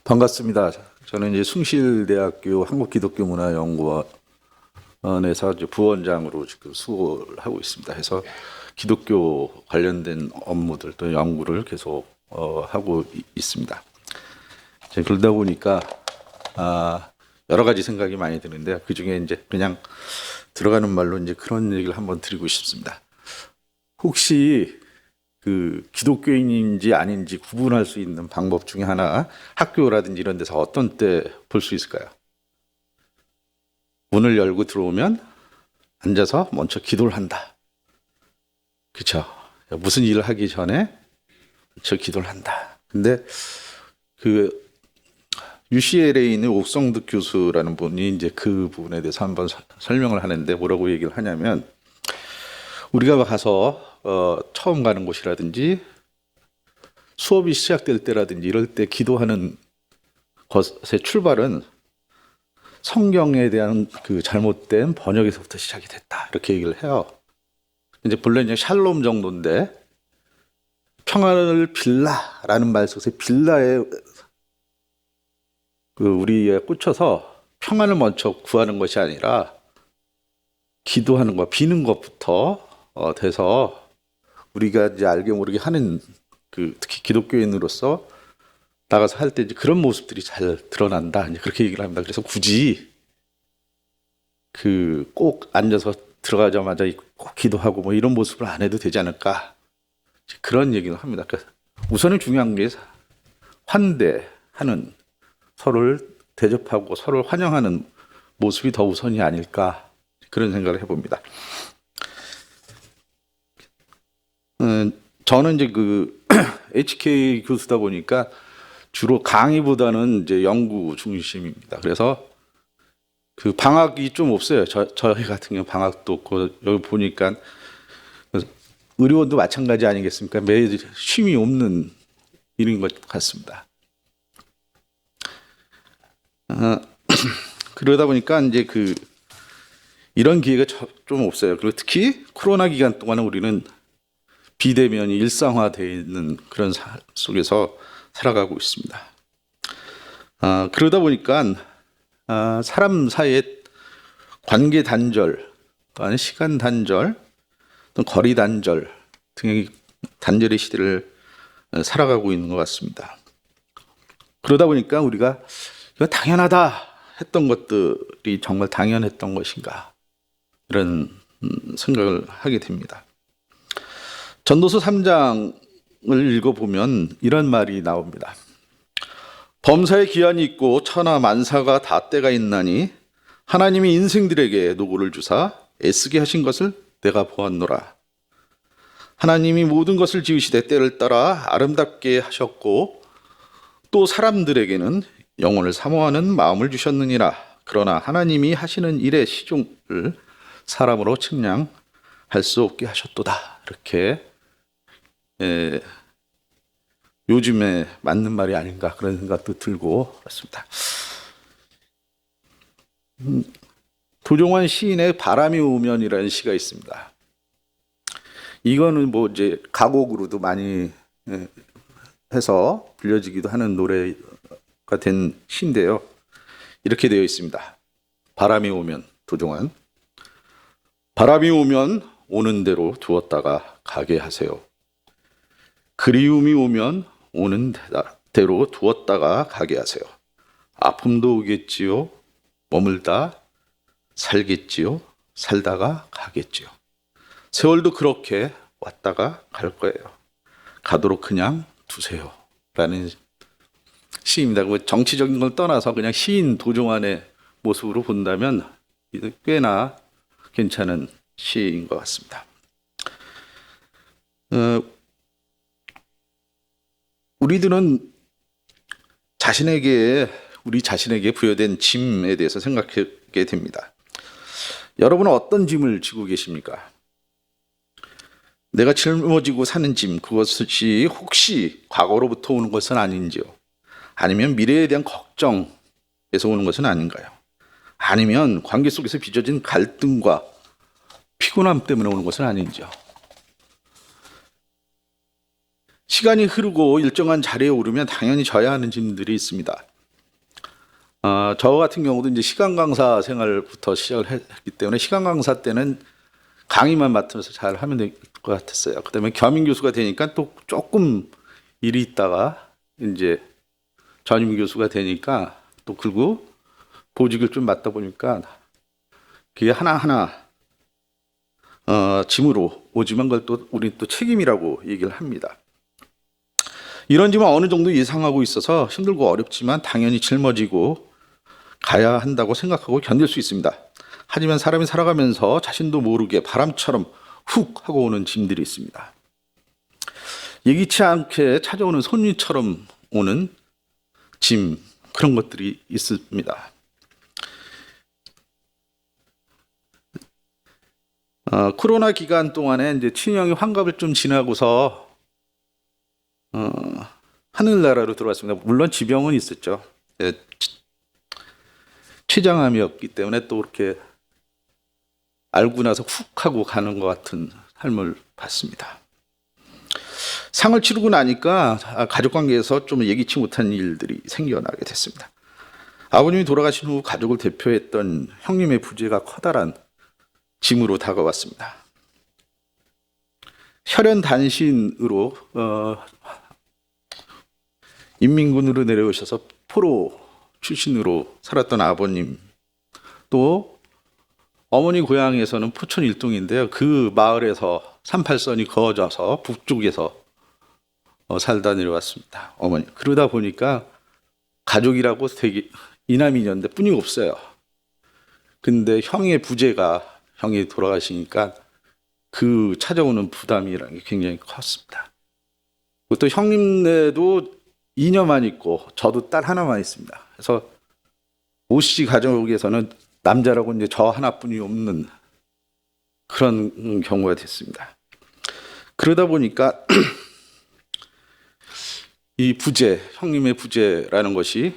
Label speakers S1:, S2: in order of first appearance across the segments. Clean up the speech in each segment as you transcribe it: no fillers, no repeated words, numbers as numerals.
S1: 반갑습니다. 저는 이제 숭실대학교 한국기독교문화연구원에서 이제 부원장으로 지금 수고를 하고 있습니다. 해서 기독교 관련된 업무들 또 연구를 계속 하고 있습니다. 그러다 보니까 여러 가지 생각이 많이 드는데 그 중에 이제 그냥 들어가는 말로 이제 그런 얘기를 한번 드리고 싶습니다. 혹시 그 기독교인인지 아닌지 구분할 수 있는 방법 중에 하나, 학교라든지 이런 데서 어떤 때 볼 수 있을까요? 문을 열고 들어오면 앉아서 먼저 기도를 한다. 그렇죠? 무슨 일을 하기 전에 먼저 기도를 한다. 근데 그 UCLA에 있는 옥성득 교수라는 분이 이제 그 부분에 대해서 한번 설명을 하는데 뭐라고 얘기를 하냐면, 우리가 가서 처음 가는 곳이라든지 수업이 시작될 때라든지 이럴 때 기도하는 것의 출발은 성경에 대한 그 잘못된 번역에서부터 시작이 됐다, 이렇게 얘기를 해요. 이제 본래 이제 샬롬 정도인데, 평안을 빌라라는 말 속에서 빌라에 그 우리에 꽂혀서 평안을 먼저 구하는 것이 아니라 기도하는 것, 비는 것부터 돼서 우리가 이제 알게 모르게 하는 그 특히 기독교인으로서 나가서 할 때 이제 그런 모습들이 잘 드러난다, 이제 그렇게 얘기를 합니다. 그래서 굳이 그 꼭 앉아서 들어가자마자 꼭 기도하고 뭐 이런 모습을 안 해도 되지 않을까, 그런 얘기를 합니다. 그러니까 우선은 중요한 게 환대하는, 서로를 대접하고 서로를 환영하는 모습이 더 우선이 아닐까, 그런 생각을 해봅니다. 저는 이제 그 HK 교수다 보니까 주로 강의보다는 이제 연구 중심입니다. 그래서 그 방학이 좀 없어요. 저희 같은 경우 방학도 없고, 여기 보니까 의료원도 마찬가지 아니겠습니까? 매일 쉼이 없는 일인 것 같습니다. 그러다 보니까 이제 그 이런 기회가 좀 없어요. 그리고 특히 코로나 기간 동안은 우리는 비대면이 일상화되어 있는 그런 속에서 살아가고 있습니다. 그러다 보니까 사람 사이의 관계 단절, 또한 시간 단절, 또 거리 단절 등의 단절의 시대를 살아가고 있는 것 같습니다. 그러다 보니까 우리가 이거 당연하다 했던 것들이 정말 당연했던 것인가, 이런 생각을 하게 됩니다. 전도서 3장을 읽어보면 이런 말이 나옵니다. 범사에 기한이 있고 천하 만사가 다 때가 있나니 하나님이 인생들에게 노고를 주사 애쓰게 하신 것을 내가 보았노라. 하나님이 모든 것을 지으시되 때를 따라 아름답게 하셨고 또 사람들에게는 영혼을 사모하는 마음을 주셨느니라. 그러나 하나님이 하시는 일의 시종을 사람으로 측량할 수 없게 하셨도다. 이렇게 요즘에 맞는 말이 아닌가, 그런 생각도 들고 그렇습니다. 도종환 시인의 바람이 오면이라는 시가 있습니다. 이거는 뭐 이제 가곡으로도 많이 해서 불려지기도 하는 노래가 된 시인데요. 이렇게 되어 있습니다. 바람이 오면, 도종환. 바람이 오면 오는 대로 두었다가 가게 하세요. 그리움이 오면 오는 대로 두었다가 가게 하세요. 아픔도 오겠지요. 머물다 살겠지요. 살다가 가겠지요. 세월도 그렇게 왔다가 갈 거예요. 가도록 그냥 두세요. 라는 시입니다. 정치적인 걸 떠나서 그냥 시인 도종환의 모습으로 본다면 꽤나 괜찮은 시인 것 같습니다. 우리들은 우리 자신에게 부여된 짐에 대해서 생각하게 됩니다. 여러분은 어떤 짐을 지고 계십니까? 내가 짊어지고 사는 짐, 그것이 혹시 과거로부터 오는 것은 아닌지요? 아니면 미래에 대한 걱정에서 오는 것은 아닌가요? 아니면 관계 속에서 빚어진 갈등과 피곤함 때문에 오는 것은 아닌지요? 시간이 흐르고 일정한 자리에 오르면 당연히 져야 하는 짐들이 있습니다. 저 같은 경우도 이제 시간 강사 생활부터 시작을 했기 때문에 시간 강사 때는 강의만 맡으면서 잘 하면 될 것 같았어요. 그다음에 겸임 교수가 되니까 또 조금 일이 있다가 이제 전임 교수가 되니까 또 그리고 보직을 좀 맡다 보니까 그게 하나하나 짐으로 오지만 그걸 또 우리 또 책임이라고 얘기를 합니다. 이런 짐은 어느 정도 예상하고 있어서 힘들고 어렵지만 당연히 짊어지고 가야 한다고 생각하고 견딜 수 있습니다. 하지만 사람이 살아가면서 자신도 모르게 바람처럼 훅 하고 오는 짐들이 있습니다. 예기치 않게 찾아오는 손님처럼 오는 짐, 그런 것들이 있습니다. 코로나 기간 동안에 이제 친형이 환갑을 좀 지나고서 하늘나라로 들어왔습니다. 물론 지병은 있었죠. 예, 췌장암이었기 때문에 또 이렇게 알고 나서 훅 하고 가는 것 같은 삶을 봤습니다. 상을 치르고 나니까 가족관계에서 좀 예기치 못한 일들이 생겨나게 됐습니다. 아버님이 돌아가신 후 가족을 대표했던 형님의 부재가 커다란 짐으로 다가왔습니다. 혈연 단신으로 인민군으로 내려오셔서 포로 출신으로 살았던 아버님, 또 어머니 고향에서는 포천 일동인데요. 그 마을에서 38선이 그어져서 북쪽에서 살다 내려왔습니다. 어머니. 그러다 보니까 가족이라고 되게 이남이녀인데 뿐이 없어요. 근데 형의 부재가 형이 돌아가시니까 그 찾아오는 부담이라는 게 굉장히 컸습니다. 또 형님네도 이녀만 있고 저도 딸 하나만 있습니다. 그래서 오씨 가족에서는 남자라고 이제 저 하나뿐이 없는 그런 경우가 됐습니다. 그러다 보니까 이 부재, 형님의 부재라는 것이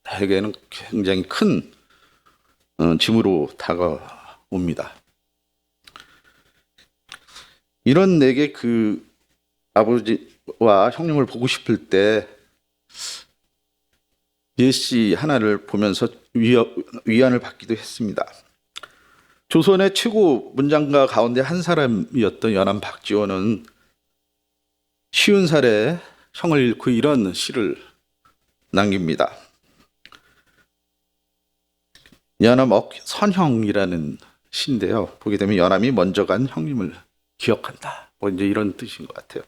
S1: 나에게는 굉장히 큰 짐으로 다가옵니다. 이런 내게 그 아버지와 형님을 보고 싶을 때 예시 하나를 보면서 위안을 받기도 했습니다. 조선의 최고 문장가 가운데 한 사람이었던 연암 박지원은 50살에 형을 잃고 이런 시를 남깁니다. 연암 선형이라는 시인데요. 보게 되면 연암이 먼저 간 형님을 기억한다. 뭐 이제 이런 뜻인 것 같아요.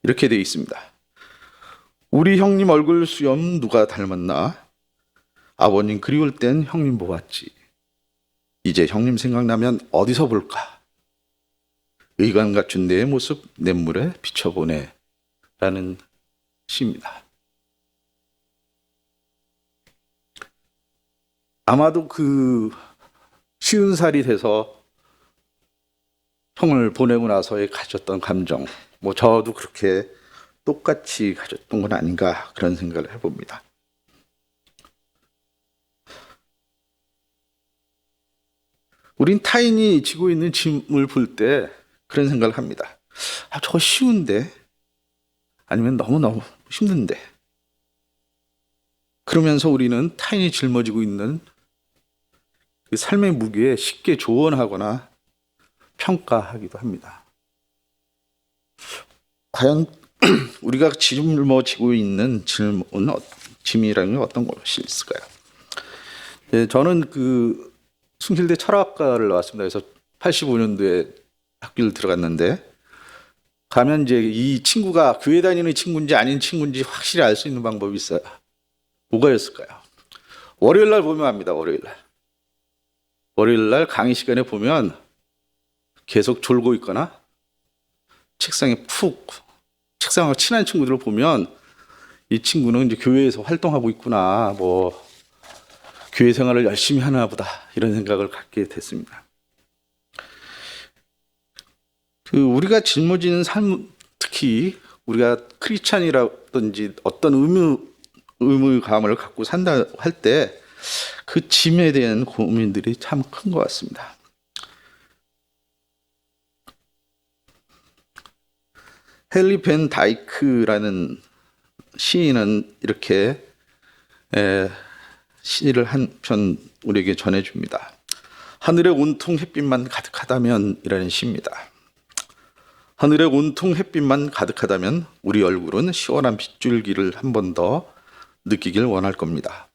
S1: 이렇게 되어 있습니다. 우리 형님 얼굴 수염 누가 닮았나? 아버님 그리울 땐 형님 보았지. 이제 형님 생각나면 어디서 볼까? 의관 갖춘 내 모습 냇물에 비춰보네. 라는 시입니다. 아마도 그 50살이 돼서 형을 보내고 나서에 가졌던 감정, 뭐 저도 그렇게 똑같이 가졌던 건 아닌가 그런 생각을 해봅니다. 우린 타인이 지고 있는 짐을 볼 때 그런 생각을 합니다. 저거 쉬운데? 아니면 너무너무 힘든데? 그러면서 우리는 타인이 짊어지고 있는 그 삶의 무게에 쉽게 조언하거나 평가하기도 합니다. 과연 우리가 짊어지고 있는 짐이라는 게 어떤 것이 있을까요? 네, 저는 그 숭실대 철학과를 나왔습니다. 그래서 85년도에 학교를 들어갔는데 가면 이제 이 친구가 교회 다니는 친구인지 아닌 친구인지 확실히 알 수 있는 방법이 있어요. 뭐가였을까요? 월요일 날 보면 압니다. 월요일 날 강의 시간에 보면 계속 졸고 있거나 책상에 책상하고 친한 친구들을 보면 이 친구는 이제 교회에서 활동하고 있구나, 뭐 교회 생활을 열심히 하나 보다 이런 생각을 갖게 됐습니다. 우리가 짊어지는 삶, 특히 우리가 크리스찬이라든지 어떤 의무감을 갖고 산다 할 때 그 짐에 대한 고민들이 참 큰 것 같습니다. 헨리 벤 다이크라는 시인은 이렇게 시를 한 편 우리에게 전해줍니다. 하늘에 온통 햇빛만 가득하다면이라는 시입니다. 하늘에 온통 햇빛만 가득하다면 우리 얼굴은 시원한 빗줄기를 한 번 더 느끼길 원할 겁니다.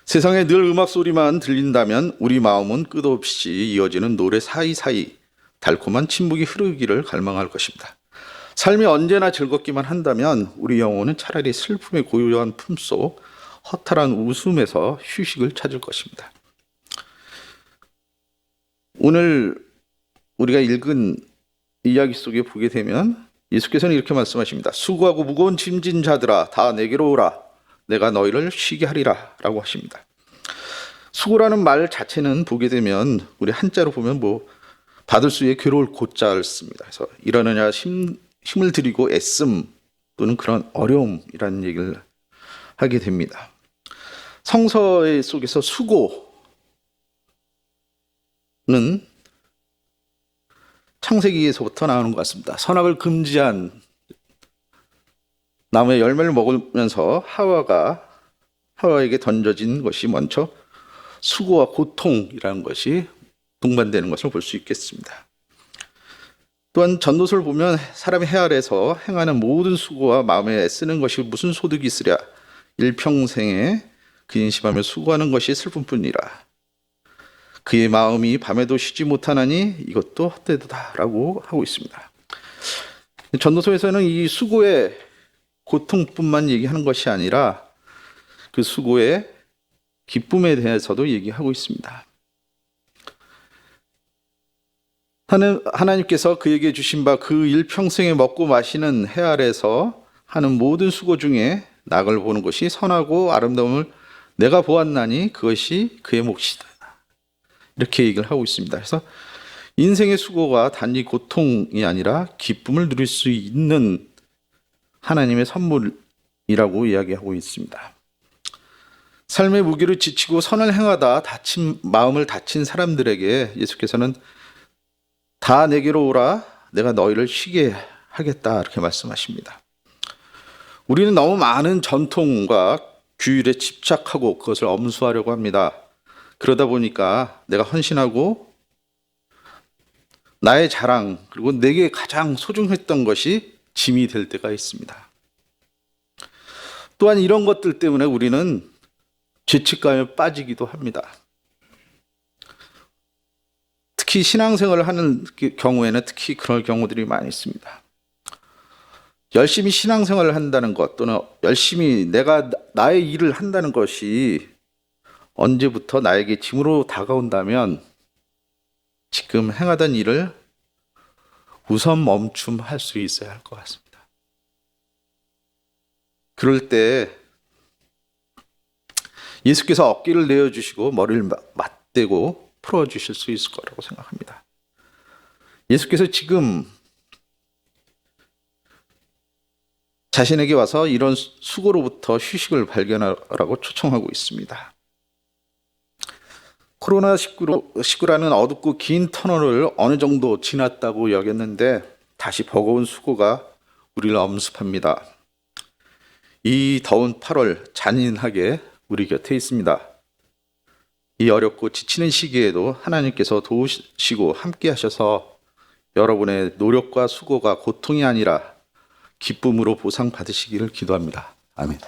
S1: 세상에 늘 음악 소리만 들린다면 우리 마음은 끝없이 이어지는 노래 사이사이 달콤한 침묵이 흐르기를 갈망할 것입니다. 삶이 언제나 즐겁기만 한다면 우리 영혼은 차라리 슬픔의 고요한 품속 허탈한 웃음에서 휴식을 찾을 것입니다. 오늘 우리가 읽은 이야기 속에 보게 되면 예수께서는 이렇게 말씀하십니다. 수고하고 무거운 짐진 자들아 다 내게로 오라. 내가 너희를 쉬게 하리라 라고 하십니다. 수고라는 말 자체는 보게 되면 우리 한자로 보면 받을 수의 괴로울 고자를 씁니다. 그래서 일하느냐 힘을 들이고 애씀 또는 그런 어려움이라는 얘기를 하게 됩니다. 성서 속에서 수고는 창세기에서부터 나오는 것 같습니다. 선악을 금지한 나무의 열매를 먹으면서 하와에게 던져진 것이 먼저 수고와 고통이라는 것이 동반되는 것을 볼 수 있겠습니다. 또한 전도서를 보면 사람이 해 아래서 행하는 모든 수고와 마음에 애쓰는 것이 무슨 소득이 있으랴 일평생에 근심하며 수고하는 것이 슬픔뿐이라 그의 마음이 밤에도 쉬지 못하나니 이것도 헛되도다라고 하고 있습니다. 전도서에서는 이 수고의 고통뿐만 얘기하는 것이 아니라 그 수고의 기쁨에 대해서도 얘기하고 있습니다. 하나님께서 그에게 주신 바 그 일평생에 먹고 마시는 해 아래서 하는 모든 수고 중에 낙을 보는 것이 선하고 아름다움을 내가 보았나니 그것이 그의 몫이다. 이렇게 얘기를 하고 있습니다. 그래서 인생의 수고가 단지 고통이 아니라 기쁨을 누릴 수 있는 하나님의 선물이라고 이야기하고 있습니다. 삶의 무게를 지치고 선을 행하다 마음을 다친 사람들에게 예수께서는 다 내게로 오라 내가 너희를 쉬게 하겠다 이렇게 말씀하십니다. 우리는 너무 많은 전통과 규율에 집착하고 그것을 엄수하려고 합니다. 그러다 보니까 내가 헌신하고 나의 자랑 그리고 내게 가장 소중했던 것이 짐이 될 때가 있습니다. 또한 이런 것들 때문에 우리는 죄책감에 빠지기도 합니다. 특히 신앙생활을 하는 경우에는 특히 그럴 경우들이 많이 있습니다. 열심히 신앙생활을 한다는 것 또는 열심히 내가 나의 일을 한다는 것이 언제부터 나에게 짐으로 다가온다면 지금 행하던 일을 우선 멈춤할 수 있어야 할 것 같습니다. 그럴 때 예수께서 어깨를 내어주시고 머리를 맞대고 풀어주실 수 있을 거라고 생각합니다. 예수께서 지금 자신에게 와서 이런 수고로부터 휴식을 발견하라고 초청하고 있습니다. 코로나19라는 어둡고 긴 터널을 어느 정도 지났다고 여겼는데 다시 버거운 수고가 우리를 엄습합니다. 이 더운 8월 잔인하게 우리 곁에 있습니다. 이 어렵고 지치는 시기에도 하나님께서 도우시고 함께 하셔서 여러분의 노력과 수고가 고통이 아니라 기쁨으로 보상받으시기를 기도합니다. 아멘.